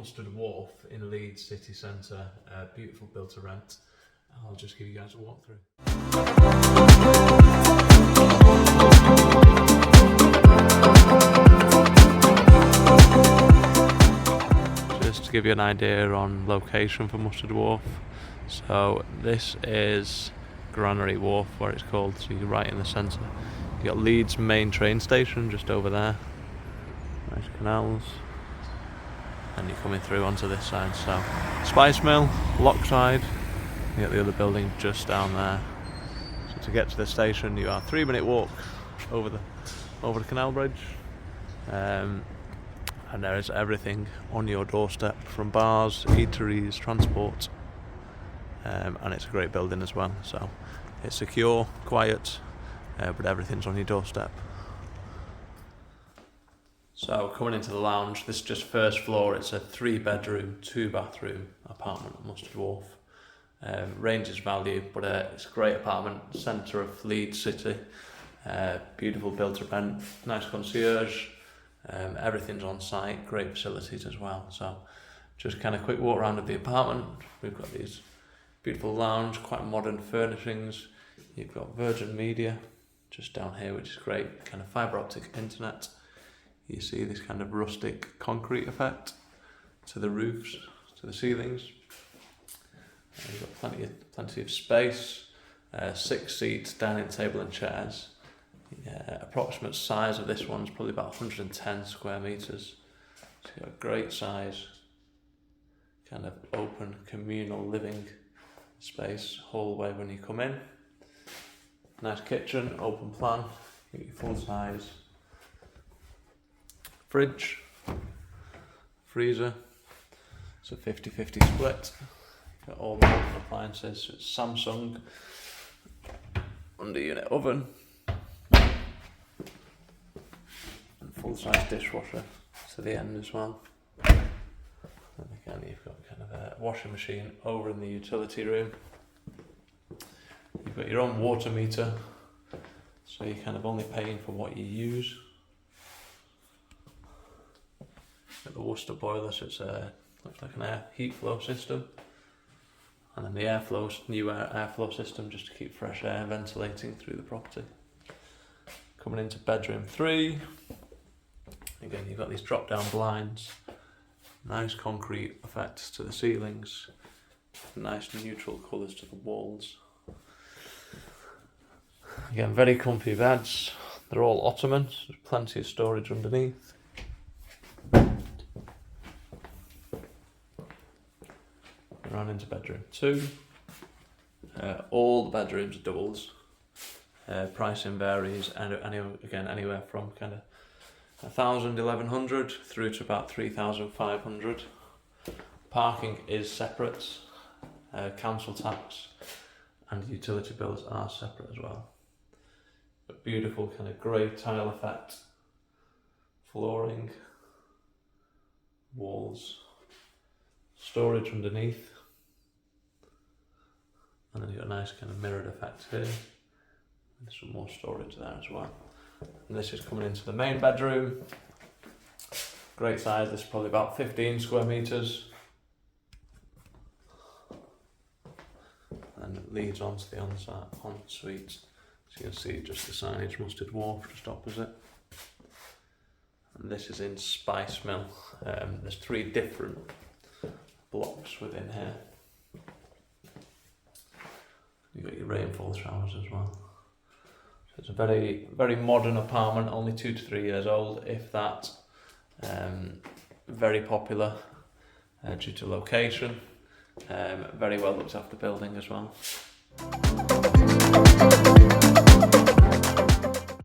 Mustard Wharf in Leeds City Centre, beautiful build to rent. I'll just give you guys a walkthrough. Just to give you an idea on location for Mustard Wharf. So this is Granary Wharf, where it's called, so you're right in the centre. You've got Leeds main train station just over there. Nice canals. And you're coming through onto this side. So Spice Mill, Lockside. You get the other building just down there. So to get to the station, you are a 3-minute walk over the canal bridge. And there is everything on your doorstep, from bars, eateries, transport. And it's a great building as well. So it's secure, quiet, but everything's on your doorstep. So coming into the lounge, this is just first floor. It's a 3-bedroom, 2-bathroom apartment at Mustard Wharf. Ranges value, but it's a great apartment, centre of Leeds City. Beautiful build to rent, nice concierge. Everything's on site, great facilities as well. So just kind of quick walk around of the apartment. We've got these beautiful lounge, quite modern furnishings. You've got Virgin Media just down here, which is great, kind of fibre optic internet. You see this kind of rustic concrete effect to the roofs, to the ceilings. You've got plenty of space, 6 seats, dining table and chairs. Approximate size of this one's probably about 110 square metres. So you've got a great size, kind of open communal living space, hallway when you come in. Nice kitchen, open plan, you get your full size fridge, freezer. It's a 50-50 split. Got all the modern appliances. So it's Samsung, under unit oven, and full size dishwasher to the end as well. And again, you've got kind of a washing machine over in the utility room. You've got your own water meter, so you're kind of only paying for what you use. Got the Worcester boiler, so it's looks like an air heat flow system, and then the new airflow system just to keep fresh air ventilating through the property. Coming into bedroom 3, again you've got these drop down blinds, nice concrete effects to the ceilings, nice neutral colours to the walls. Again, very comfy beds, they're all ottomans, there's plenty of storage underneath. Around into bedroom 2. All the bedrooms are doubles. Pricing varies, and anywhere from kind of 1,000, 1,100 through to about 3,500. Parking is separate. Council tax and utility bills are separate as well. But beautiful kind of grey tile effect, flooring, walls, storage underneath. And then you've got a nice kind of mirrored effect here. And some more storage there as well. And this is coming into the main bedroom. Great size, this is probably about 15 square metres. And it leads onto the ensuite. So you can see just the signage, Mustard Wharf just opposite. And this is in Spice Mill. There's 3 different blocks within here. You've got your rainfall showers as well. So it's a very, very modern apartment, only 2 to 3 years old, if that. Very popular due to location. Very well looked after building as well.